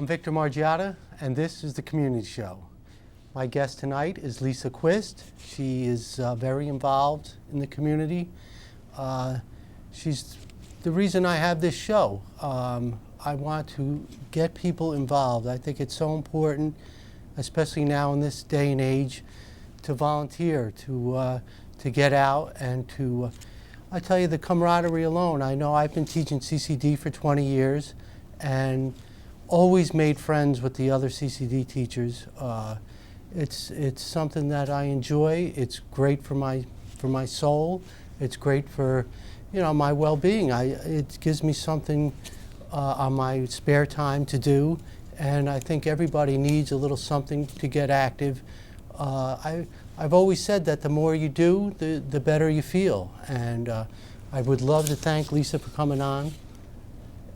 I'm Victor Margiotta, and this is the Community Show. My guest tonight is Lisa Quist. She is very involved in the community. She's the reason I have this show. I want to get people involved. I think it's so important, especially now in this day and age, to volunteer, to get out and to, I tell you, the camaraderie alone. I know I've been teaching CCD for 20 years and always made friends with the other CCD teachers. It's something that I enjoy. It's great for my soul. It's great for, my well-being. It gives me something on my spare time to do, and I think everybody needs a little something to get active. I've always said that the more you do, the better you feel, and I would love to thank Lisa for coming on,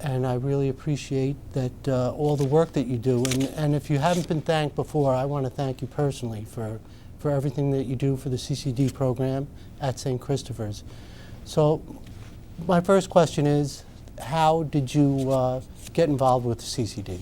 and I really appreciate that all the work that you do. And if you haven't been thanked before, I want to thank you personally for everything that you do for the CCD program at St. Christopher's. So my first question is, how did you get involved with the CCD?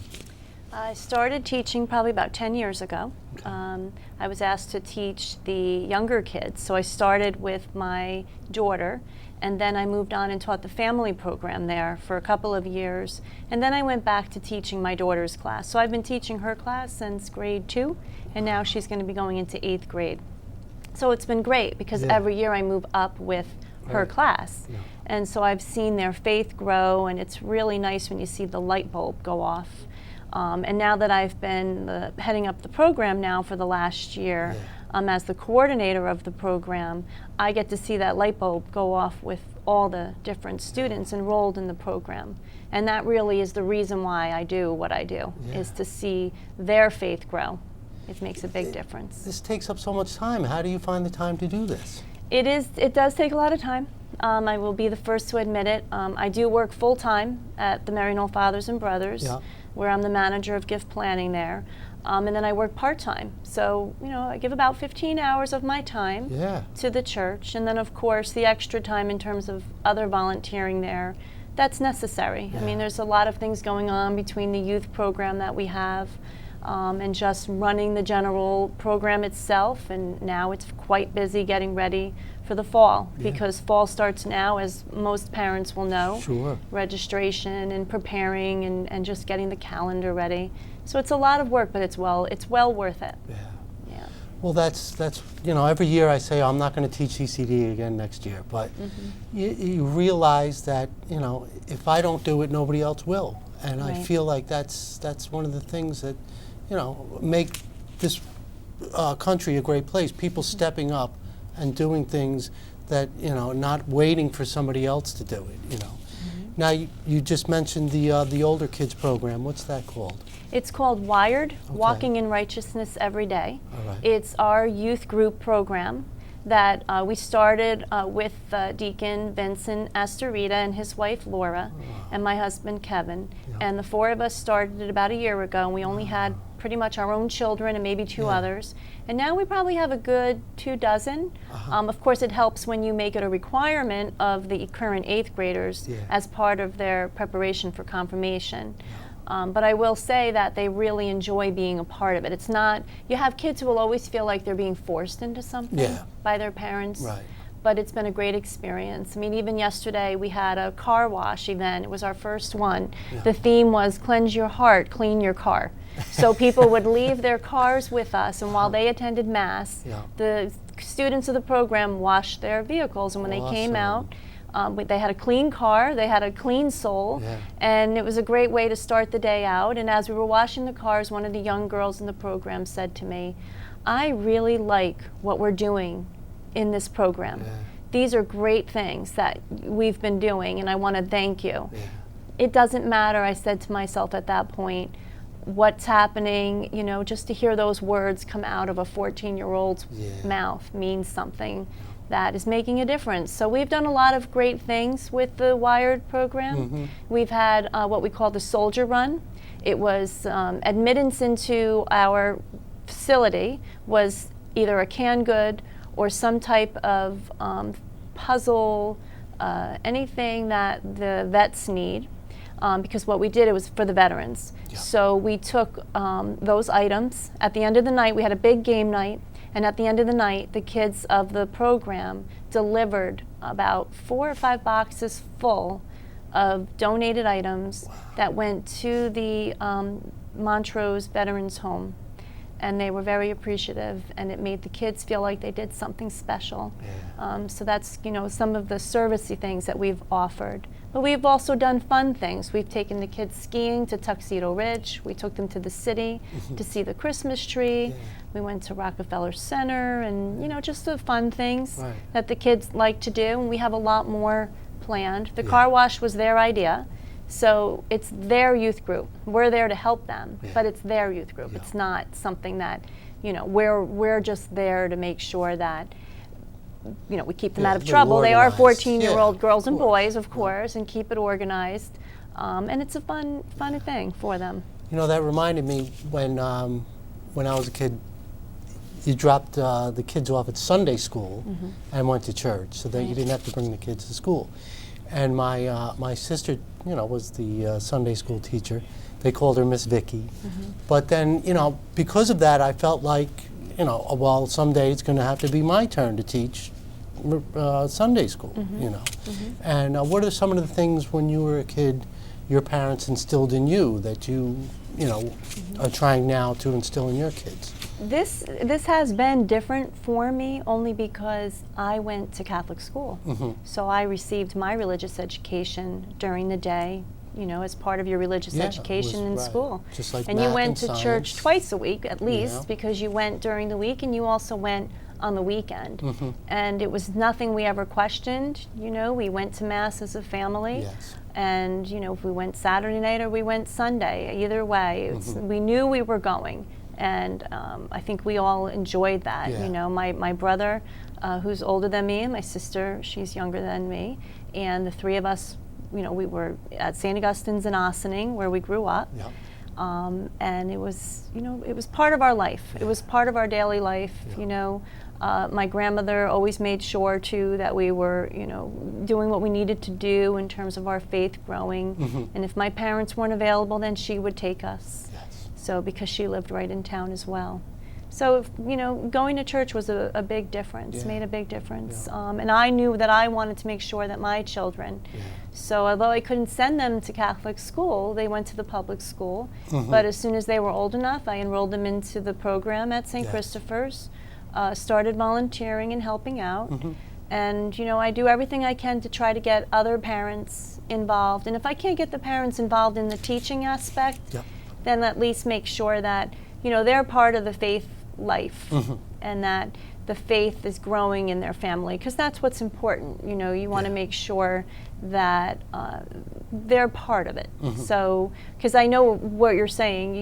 I started teaching probably about 10 years ago. Okay. I was asked to teach the younger kids, so I started with my daughter, and then I moved on and taught the family program there for a couple of years, and then I went back to teaching my daughter's class. So I've been teaching her class since grade 2, and now she's going to be going into 8th grade. So it's been great because every year I move up with her class. Yeah. And so I've seen their faith grow, and it's really nice when you see the light bulb go off. And now that I've been heading up the program now for the last year, as the coordinator of the program, I get to see that light bulb go off with all the different students enrolled in the program. And that really is the reason why I do what I do, is to see their faith grow. It makes a big difference. This takes up so much time. How do you find the time to do this? It does take a lot of time. I will be the first to admit it. I do work full-time at the Maryknoll Fathers and Brothers, where I'm the manager of gift planning there. And then I work part-time. So, I give about 15 hours of my time to the church. And then, of course, the extra time in terms of other volunteering there, that's necessary. I mean, there's a lot of things going on between the youth program that we have and just running the general program itself. And now it's quite busy getting ready for the fall, because fall starts now, as most parents will know. Sure. Registration and preparing and just getting the calendar ready. So it's a lot of work, but it's well worth it. Yeah. Well, that's every year I say, I'm not going to teach CCD again next year, but you realize that if I don't do it, nobody else will, and I feel like that's one of the things that make this country a great place. People stepping up and doing things that, not waiting for somebody else to do it, Now, you just mentioned the older kids program. What's that called? It's called Wired, Walking in Righteousness Every Day. All right. It's our youth group program that we started with Deacon Vincent Astorita and his wife Laura and my husband Kevin. And the four of us started it about a year ago, and we only had pretty much our own children and maybe two others. And now we probably have a good 24. Of course, it helps when you make it a requirement of the current 8th graders as part of their preparation for confirmation. But I will say that they really enjoy being a part of it. It's not, you have kids who will always feel like they're being forced into something by their parents. Right. But it's been a great experience. I mean, even yesterday we had a car wash event. It was our first one. The theme was cleanse your heart, clean your car. So people would leave their cars with us, and while they attended Mass, the students of the program washed their vehicles, and when they came out, they had a clean car, they had a clean soul, and it was a great way to start the day out. And as we were washing the cars, one of the young girls in the program said to me, I really like what we're doing in this program. These are great things that we've been doing, and I want to thank you. It doesn't matter, I said to myself at that point, what's happening, just to hear those words come out of a 14-year-old's mouth means something that is making a difference. So we've done a lot of great things with the Wired program. We've had what we call the Soldier Run. It was admittance into our facility was either a canned good or some type of puzzle, anything that the vets need. because what we did, it was for the veterans. Yeah. So we took those items. At the end of the night, we had a big game night, and at the end of the night, the kids of the program delivered about 4 or 5 boxes full of donated items that went to the Montrose Veterans Home. And they were very appreciative, and it made the kids feel like they did something special. Yeah. So that's, some of the servicey things that we've offered. But we've also done fun things. We've taken the kids skiing to Tuxedo Ridge. We took them to the city to see the Christmas tree. Yeah. We went to Rockefeller Center, and just the fun things Right. that the kids like to do. And we have a lot more planned. The Yeah. car wash was their idea. So it's their youth group. We're there to help them, Yeah. but it's their youth group. Yeah. It's not something that, we're just there to make sure that, we keep them Yeah, out of they're trouble. They are organized. 14-year-old Yeah, girls and of course. boys, of course, and keep it organized. And it's a fun thing for them. That reminded me when I was a kid, you dropped the kids off at Sunday school and went to church so that you Right. didn't have to bring the kids to school. And my sister, was the Sunday school teacher. They called her Miss Vicky. But then, because of that, I felt like, well, someday it's going to have to be my turn to teach Sunday school, And what are some of the things when you were a kid your parents instilled in you that you are trying now to instill in your kids? This has been different for me only because I went to Catholic school. So I received my religious education during the day, as part of your religious Yeah, education in right. school. Just like and math you went and to science. church twice a week at least Yeah. because you went during the week and you also went on the weekend. And it was nothing we ever questioned. We went to Mass as a family. Yes. And, if we went Saturday night or we went Sunday, either way, we knew we were going. And I think we all enjoyed that. Yeah. My brother, who's older than me, and my sister, she's younger than me, and the three of us, we were at St. Augustine's in Ossining, where we grew up. Yeah. And it was, it was part of our life. It was part of our daily life. Yeah. My grandmother always made sure too that we were, doing what we needed to do in terms of our faith growing. And if my parents weren't available, then she would take us. Yes. So because she lived right in town as well. So, going to church was a big difference, Yeah. made a big difference. Yeah. And I knew that I wanted to make sure that my children, so although I couldn't send them to Catholic school, they went to the public school. But as soon as they were old enough, I enrolled them into the program at St. Yes. Christopher's, started volunteering and helping out. And, I do everything I can to try to get other parents involved. And if I can't get the parents involved in the teaching aspect, Yep. then at least make sure that, they're part of the faith life and that the faith is growing in their family, because that's what's important. You want to Yeah. make sure that they're part of it. So, because I know what you're saying,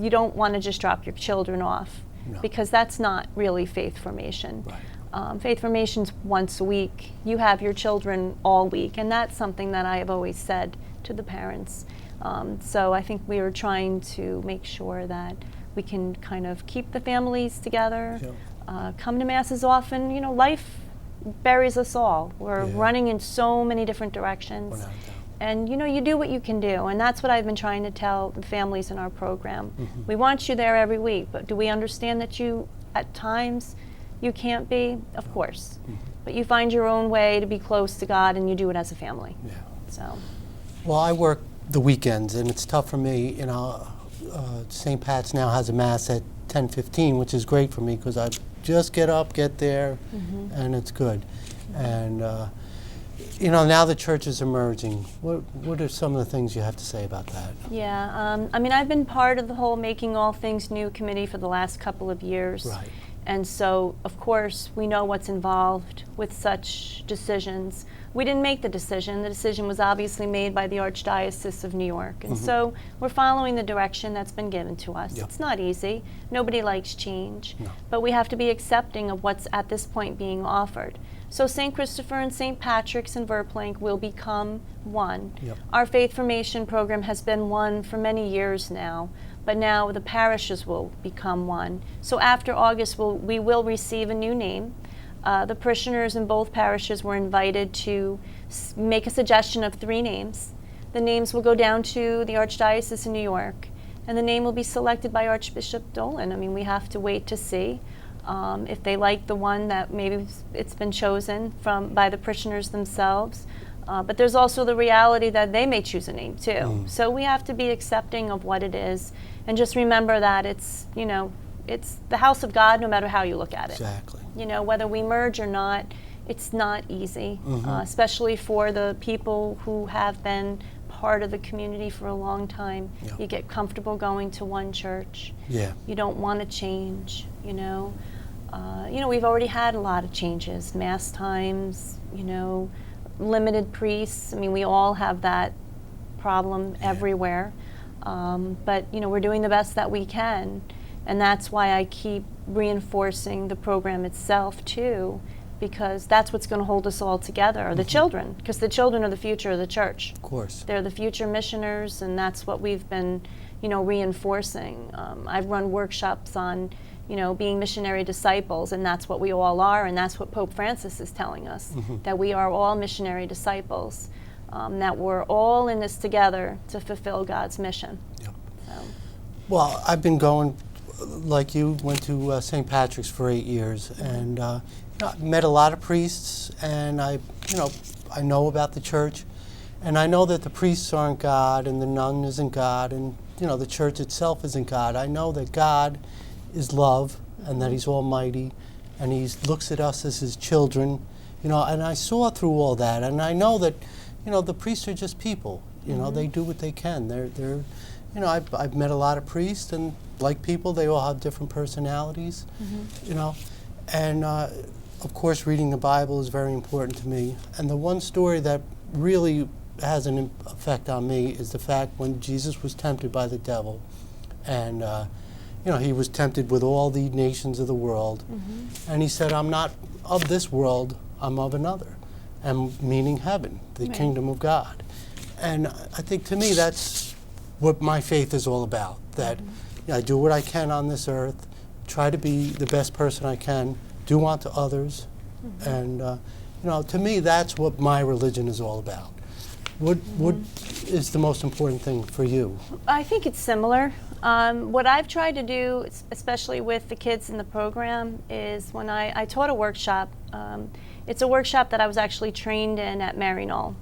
you don't want to just drop your children off, No. because that's not really faith formation. Right. Faith formation's once a week. You have your children all week, and that's something that I have always said to the parents. So I think we are trying to make sure that we can kind of keep the families together, come to Mass as often. Life buries us all. We're Yeah. running in so many different directions. Without a doubt. And you do what you can do, and that's what I've been trying to tell the families in our program. We want you there every week, but do we understand that at times, you can't be? Of course. But you find your own way to be close to God, and you do it as a family. Yeah. So, Well, I work the weekends, and it's tough for me. St. Pat's now has a Mass at 10:15, which is great for me because I just get up, get there, and it's good. And now the church is emerging. What are some of the things you have to say about that? yeah, I've been part of the whole Making All Things New committee for the last couple of years. Right. And so, of course, we know what's involved with such decisions. We didn't make the decision. The decision was obviously made by the Archdiocese of New York. And so we're following the direction that's been given to us. Yep. It's not easy. Nobody likes change. No. But we have to be accepting of what's at this point being offered. So St. Christopher and St. Patrick's and Verplank will become one. Yep. Our faith formation program has been one for many years now, but now the parishes will become one. So after August, we will receive a new name. The parishioners in both parishes were invited to make a suggestion of 3 names. the names will go down to the Archdiocese in New York, and the name will be selected by Archbishop Dolan. I mean, we have to wait to see if they like the one that maybe it's been chosen by the parishioners themselves. But there's also the reality that they may choose a name too. So we have to be accepting of what it is, and just remember that it's the house of God no matter how you look at it. Exactly. Whether we merge or not, it's not easy, especially for the people who have been part of the community for a long time. Yeah. You get comfortable going to one church. Yeah. You don't want to change, we've already had a lot of changes, mass times, limited priests. I mean, we all have that problem everywhere. But, we're doing the best that we can. And that's why I keep reinforcing the program itself, too, because that's what's going to hold us all together, are the children, because the children are the future of the church. Of course. They're the future missioners, and that's what we've been, reinforcing. I've run workshops on, being missionary disciples, and that's what we all are, and that's what Pope Francis is telling us, that we are all missionary disciples, that we're all in this together to fulfill God's mission. Yep. So. Well, I've been going, like you, went to St. Patrick's for 8 years, and I met a lot of priests, and I know about the church, and I know that the priests aren't God, and the nun isn't God, and the church itself isn't God. I know that God is love, and that He's almighty, and He looks at us as His children, and I saw through all that, and I know that, the priests are just people. They do what they can. They're I've met a lot of priests, and like people, they all have different personalities, and of course, reading the Bible is very important to me. And the one story that really has an effect on me is the fact when Jesus was tempted by the devil, and He was tempted with all the nations of the world, and He said, "I'm not of this world, I'm of another," and meaning heaven, the kingdom of God. And I think to me that's what my faith is all about, that I do what I can on this earth, try to be the best person I can, do unto others, and to me that's what my religion is all about. What is the most important thing for you? I think it's similar. What I've tried to do, especially with the kids in the program, is when I taught a workshop, it's a workshop that I was actually trained in at Maryknoll,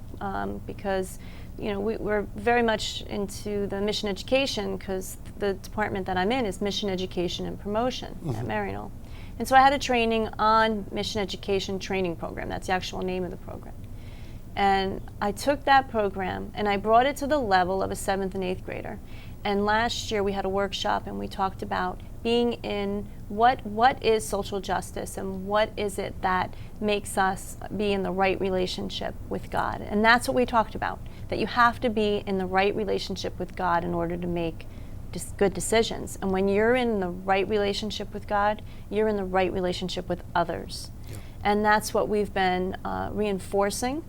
because we're very much into the mission education, because the department that I'm in is mission education and promotion at Maryknoll. And so I had a training on mission education training program. That's the actual name of the program. And I took that program and I brought it to the level of a 7th and 8th grader. And last year we had a workshop and we talked about being in what is social justice and what is it that makes us be in the right relationship with God. And that's what we talked about, that you have to be in the right relationship with God in order to make good decisions. And when you're in the right relationship with God, you're in the right relationship with others. Yep. And that's what we've been reinforcing.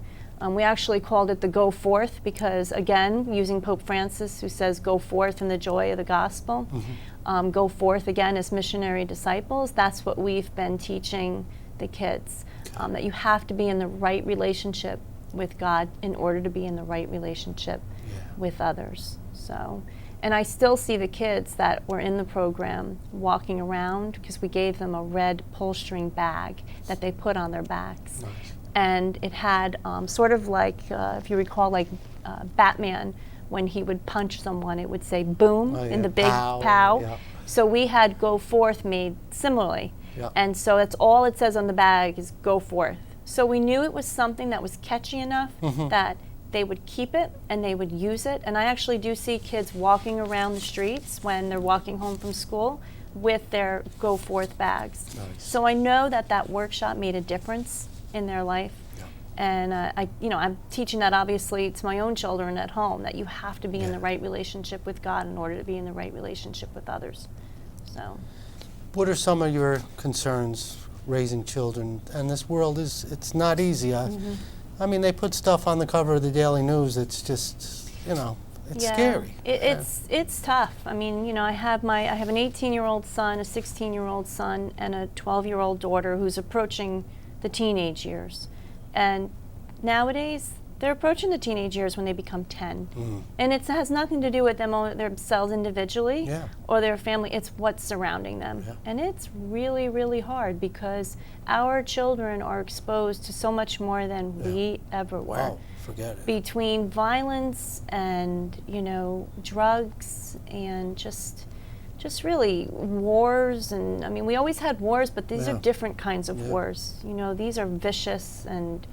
We actually called it the Go Forth because, again, using Pope Francis, who says go forth in the joy of the gospel, go forth again as missionary disciples. That's what we've been teaching the kids, that you have to be in the right relationship with God in order to be in the right relationship with others. So, and I still see the kids that were in the program walking around because we gave them a red pull-string bag that they put on their backs. Nice. And it had sort of like, if you recall, like Batman, when he would punch someone, it would say boom in the big pow. Yeah. So we had go forth made similarly. Yeah. And so that's all it says on the bag is go forth. So we knew it was something that was catchy enough that they would keep it and they would use it. And I actually do see kids walking around the streets when they're walking home from school with their go forth bags. Nice. So I know that that workshop made a difference in their life. Yeah. And I'm teaching that obviously to my own children at home, that you have to be in the right relationship with God in order to be in the right relationship with others. So, what are some of your concerns raising children? And this world it's not easy. I mean, they put stuff on the cover of the Daily News. It's just, it's scary. It's tough. I mean, I have an 18-year-old son, a 16-year-old son, and a 12-year-old daughter who's approaching the teenage years. And nowadays, They're approaching the teenage years when they become 10. And it has nothing to do with them themselves individually or their family. It's what's surrounding them. And it's really, really hard because our children are exposed to so much more than we ever were. Oh, forget it. Between violence and, you know, drugs and just really wars. And I mean, we always had wars, but these are different kinds of wars. You know, these are vicious and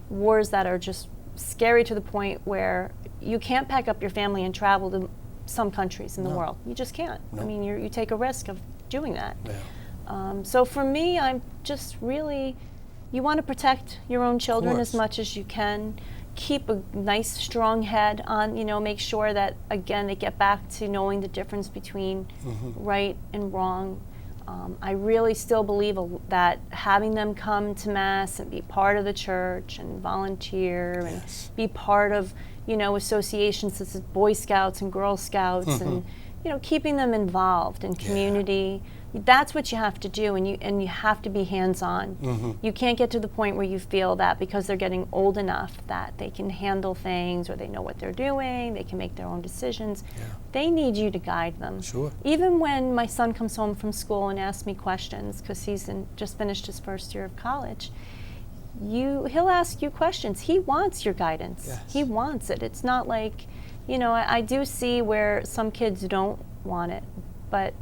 wars that are just scary to the point where you can't pack up your family and travel to some countries in the world. You just can't. I mean, you take a risk of doing that. So for me, I'm just really, you want to protect your own children as much as you can. Keep a nice, strong head on, you know, make sure that, again, they get back to knowing the difference between right and wrong. I really still believe that having them come to Mass and be part of the church and volunteer and be part of, you know, associations such as Boy Scouts and Girl Scouts and, you know, keeping them involved in community. That's what you have to do, and you have to be hands-on. You can't get to the point where you feel that because they're getting old enough that they can handle things or they know what they're doing, they can make their own decisions. They need you to guide them. Even when my son comes home from school and asks me questions, because he's just finished his first year of college, he'll ask you questions. He wants your guidance. He wants it. It's not like, you know, I do see where some kids don't want it, but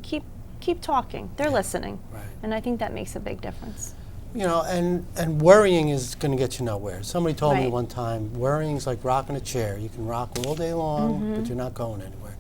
keep talking. They're listening. And I think that makes a big difference. You know, and worrying is going to get you nowhere. Somebody told me one time, worrying is like rocking a chair. You can rock all day long, but you're not going anywhere.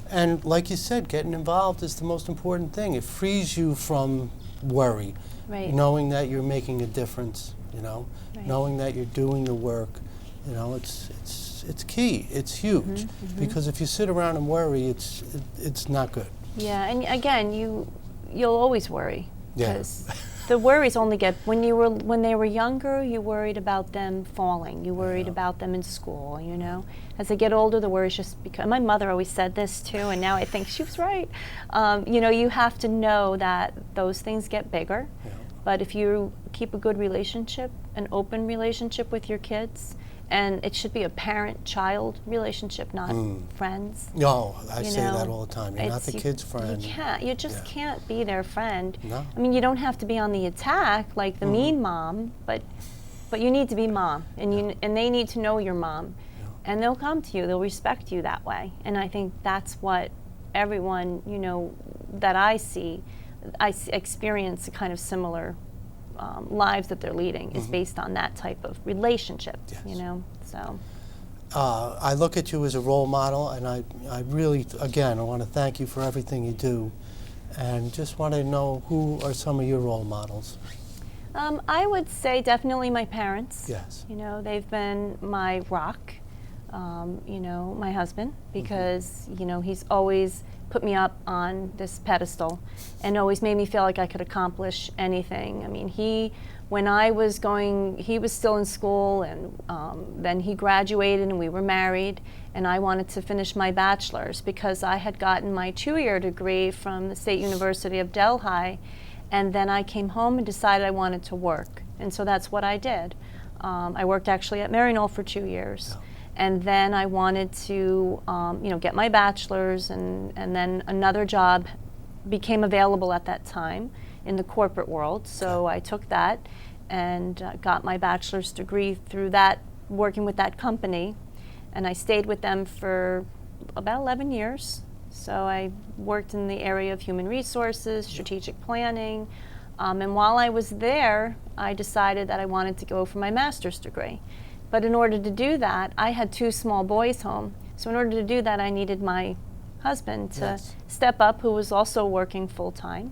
And like you said, getting involved is the most important thing. It frees you from worry, knowing that you're making a difference, you know, knowing that you're doing the work. You know, it's key. It's huge. Because if you sit around and worry, it's not good. Yeah, and again, you'll always worry because the worries only get when they were younger. You worried about them falling. You worried about them in school. You know, as they get older, the worries just become. My mother always said this too, and now I think she was right. You know, you have to know that those things get bigger, but if you keep a good relationship, an open relationship with your kids. And it should be a parent-child relationship, not friends. No, I say that all the time. You're not the kid's friend. You just can't be their friend. No. I mean, you don't have to be on the attack like the mean mom, but you need to be mom, and and they need to know your mom, and they'll come to you. They'll respect you that way. And I think that's what everyone, you know, that I experience a kind of similar. Lives that they're leading is based on that type of relationship, you know. So I look at you as a role model, and I really, again, I want to thank you for everything you do, and just want to know who are some of your role models. I would say definitely my parents. Yes. You know, they've been my rock. You know, my husband, because you know he's always put me up on this pedestal and always made me feel like I could accomplish anything. I mean, he was still in school, and then he graduated and we were married, and I wanted to finish my bachelor's because I had gotten my 2-year degree from the State University of Delhi, and then I came home and decided I wanted to work, and so that's what I did. I worked actually at Maryknoll for 2 years. And then I wanted to, you know, get my bachelor's, and then another job became available at that time in the corporate world. So I took that and got my bachelor's degree through that, working with that company. And I stayed with them for about 11 years. So I worked in the area of human resources, strategic planning. And while I was there, I decided that I wanted to go for my master's degree. But in order to do that, I had 2 small boys home. So in order to do that, I needed my husband to step up, who was also working full-time.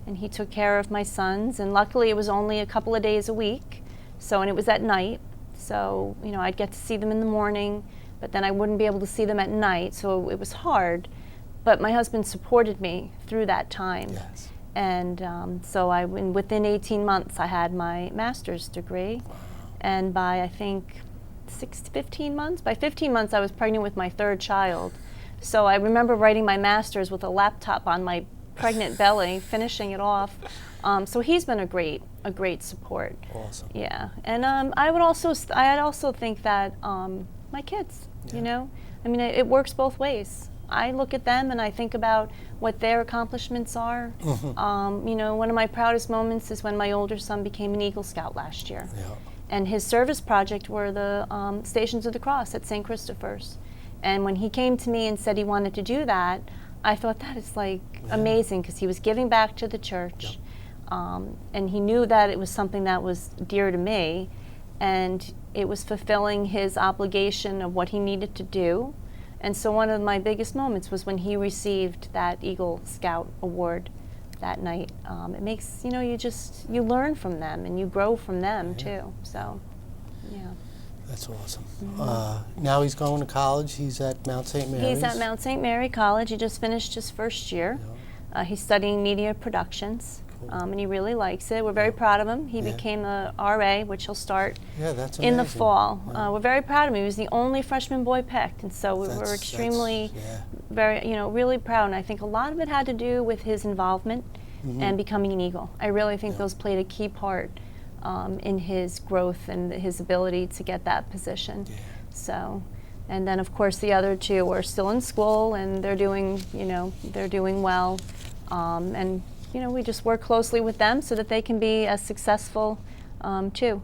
And he took care of my sons. And luckily, it was only a couple of days a week. And it was at night. So, you know, I'd get to see them in the morning, but then I wouldn't be able to see them at night. So it was hard. But my husband supported me through that time. And so within 18 months, I had my master's degree. And by, I think, 15 months, I was pregnant with my 3rd child. So I remember writing my master's with a laptop on my pregnant belly, finishing it off. So he's been a great a great support. Awesome. Yeah, and I'd also think that my kids, Yeah. you know, I mean, it works both ways. I look at them and I think about what their accomplishments are. You know, one of my proudest moments is when my older son became an Eagle Scout last year. Yeah. And his service project were the Stations of the Cross at St. Christopher's. And when he came to me and said he wanted to do that, I thought that is like amazing, because he was giving back to the church. Yep. And he knew that it was something that was dear to me, and it was fulfilling his obligation of what he needed to do. And so one of my biggest moments was when he received that Eagle Scout award that night. It makes, you know, you learn from them and you grow from them too. So, yeah. That's awesome. Now he's going to college. He's at Mount St. Mary's. He's at Mount St. Mary College. He just finished his first year. He's studying media productions. And he really likes it. We're very proud of him. He became a RA, which he'll start That's in the amazing. fall. We're very proud of him. He was the only freshman boy picked, and so we're extremely, very, you know, really proud. And I think a lot of it had to do with his involvement and becoming an Eagle. I really think those played a key part in his growth and his ability to get that position. So, and then of course the other two are still in school and they're doing, you know, they're doing well, and you know, we just work closely with them so that they can be as successful too.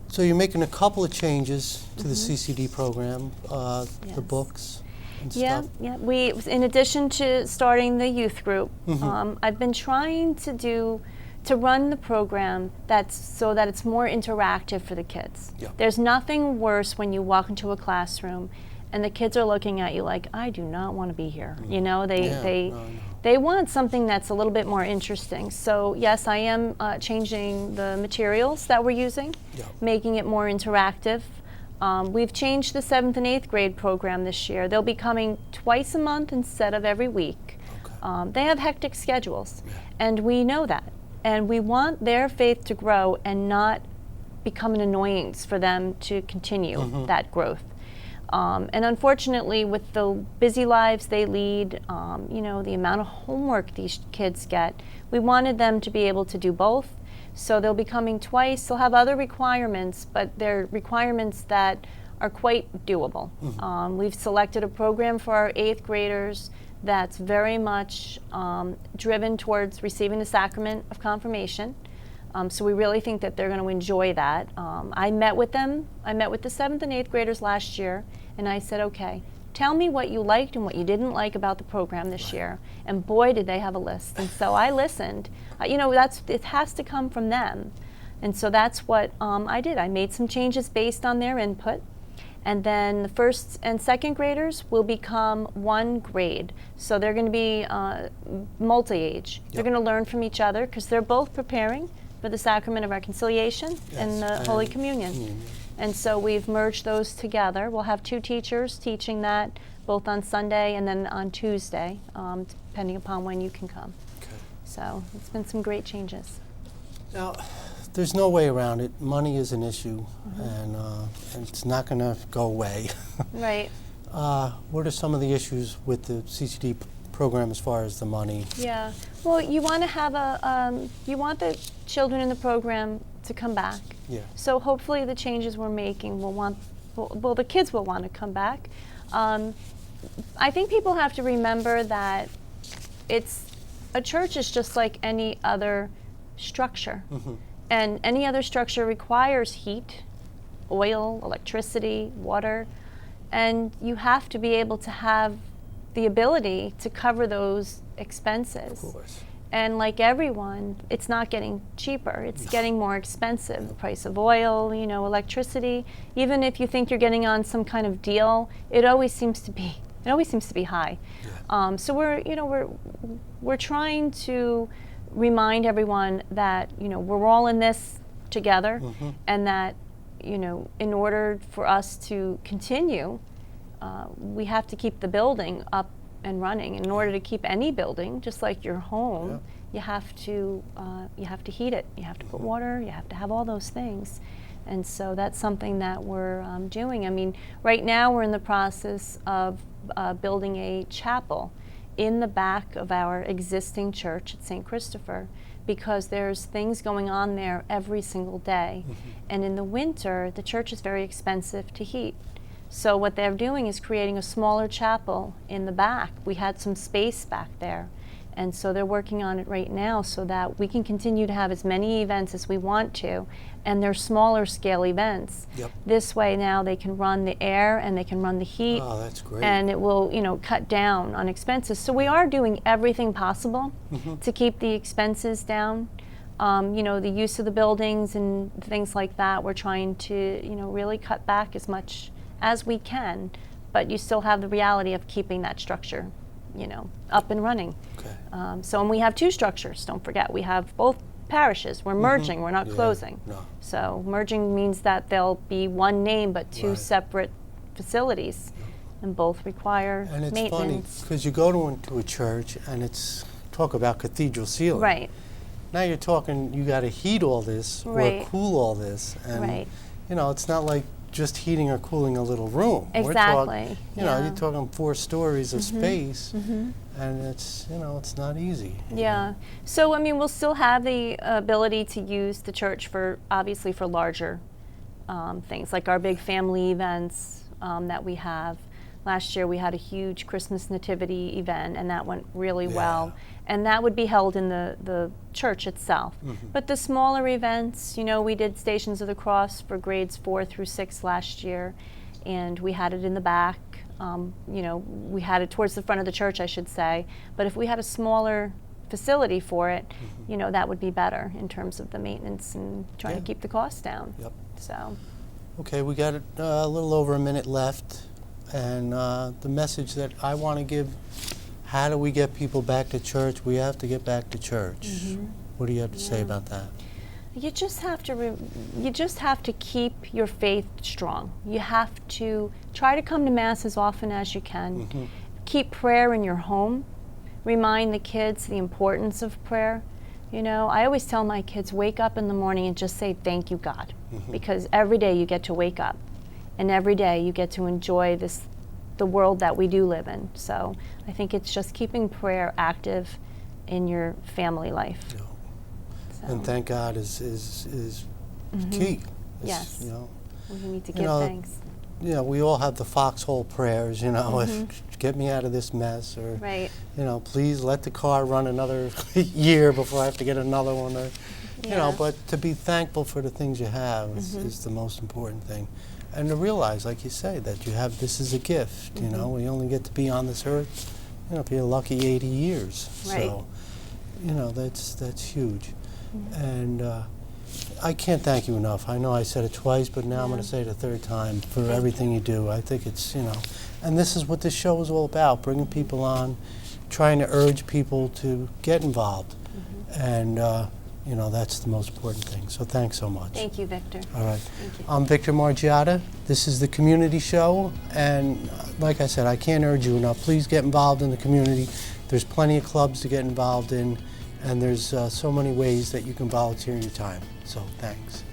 So you're making a couple of changes to the CCD program, the books and stuff. Yeah. We, in addition to starting the youth group, I've been trying to run the program so that it's more interactive for the kids. There's nothing worse when you walk into a classroom and the kids are looking at you like, I do not want to be here. You know, they want something that's a little bit more interesting. So yes, I am changing the materials that we're using, making it more interactive. We've changed the 7th and 8th grade program this year. They'll be coming twice a month instead of every week. They have hectic schedules, and we know that. And we want their faith to grow and not become an annoyance for them to continue that growth. And unfortunately, with the busy lives they lead, you know, the amount of homework these kids get, we wanted them to be able to do both. So they'll be coming twice. They'll have other requirements, but they're requirements that are quite doable. We've selected a program for our 8th graders that's very much driven towards receiving the sacrament of confirmation. So we really think that they're going to enjoy that. I met with them. I met with the 7th and 8th graders last year, and I said, okay, tell me what you liked and what you didn't like about the program this year. And boy, did they have a list. And so I listened. You know, it has to come from them. And so that's what I did. I made some changes based on their input. And then the 1st and 2nd graders will become one grade. So they're going to be multi-age. They're going to learn from each other because they're both preparing for the Sacrament of Reconciliation and the Holy Communion. And so we've merged those together. We'll have 2 teachers teaching that both on Sunday and then on Tuesday, depending upon when you can come. So it's been some great changes. Now, there's no way around it. Money is an issue, and it's not going to go away. Right. What are some of the issues with the CCD program as far as the money? Yeah. Well, you want to have you want the children in the program to come back. So hopefully the changes we're making the kids will want to come back. I think people have to remember that a church is just like any other structure. And any other structure requires heat, oil, electricity, water, and you have to be able to have the ability to cover those expenses. Of course. And like everyone, it's not getting cheaper. It's getting more expensive. The price of oil, you know, electricity. Even if you think you're getting on some kind of deal, it always seems to be high. So we're trying to remind everyone that, you know, we're all in this together, and that, you know, in order for us to continue, we have to keep the building up and running. In order to keep any building, just like your home, you have to heat it. You have to put water. You have to have all those things. And so that's something that we're doing. I mean, right now we're in the process of building a chapel in the back of our existing church at St. Christopher, because there's things going on there every single day. And in the winter, the church is very expensive to heat. So what they're doing is creating a smaller chapel in the back. We had some space back there. And so they're working on it right now so that we can continue to have as many events as we want to, and they're smaller scale events. Yep. This way now they can run the air and they can run the heat. Oh, that's great. And it will, cut down on expenses. So we are doing everything possible to keep the expenses down. The use of the buildings and things like that, we're trying to, really cut back as much as we can, but you still have the reality of keeping that structure, up and running. Okay. And we have two structures, don't forget. We have both parishes. We're merging, we're not closing. No. So merging means that there'll be one name but two Right. separate facilities, and both require And it's maintenance. funny, because you go into a church and talk about cathedral ceiling. Right, Now you're talking, you got to heat all this Right. or cool all this. And, right. it's not like just heating or cooling a little room. Exactly. You're talking 4 stories of space, Mm-hmm. and it's, it's not easy. Yeah. So, we'll still have the ability to use the church obviously for larger things, like our big family events that we have. Last year we had a huge Christmas nativity event, and that went really well. And that would be held in the church itself. But the smaller events, we did Stations of the Cross for grades 4 through 6 last year, and we had it in the back. We had it towards the front of the church, I should say. But if we had a smaller facility for it, that would be better in terms of the maintenance and trying to keep the costs down. Yep. So. Okay, we got a little over a minute left, and the message that I want to give: how do we get people back to church? We have to get back to church. What do you have to say about that? You just have to keep your faith strong. You have to try to come to Mass as often as you can. Keep prayer in your home. Remind the kids the importance of prayer. I always tell my kids, wake up in the morning and just say, thank you, God. Because every day you get to wake up. And every day you get to enjoy the world that we do live in. So I think it's just keeping prayer active in your family life. So. And thank God is key. Yes. We need to give thanks. We all have the foxhole prayers, if get me out of this mess, or, Right. Please let the car run another year before I have to get another one, or, but to be thankful for the things you have is the most important thing. And to realize, like you say, that this is a gift, we only get to be on this earth, if you're lucky, 80 years. Right. So, that's huge. And I can't thank you enough. I know I said it twice, but now I'm going to say it a third time for everything you do. I think it's, and this is what this show is all about, bringing people on, trying to urge people to get involved. And, that's the most important thing. So thanks so much. Thank you, Victor. All right. Thank you. I'm Victor Margiotta. This is the community show. And like I said, I can't urge you enough. Please get involved in the community. There's plenty of clubs to get involved in. And there's so many ways that you can volunteer your time. So thanks.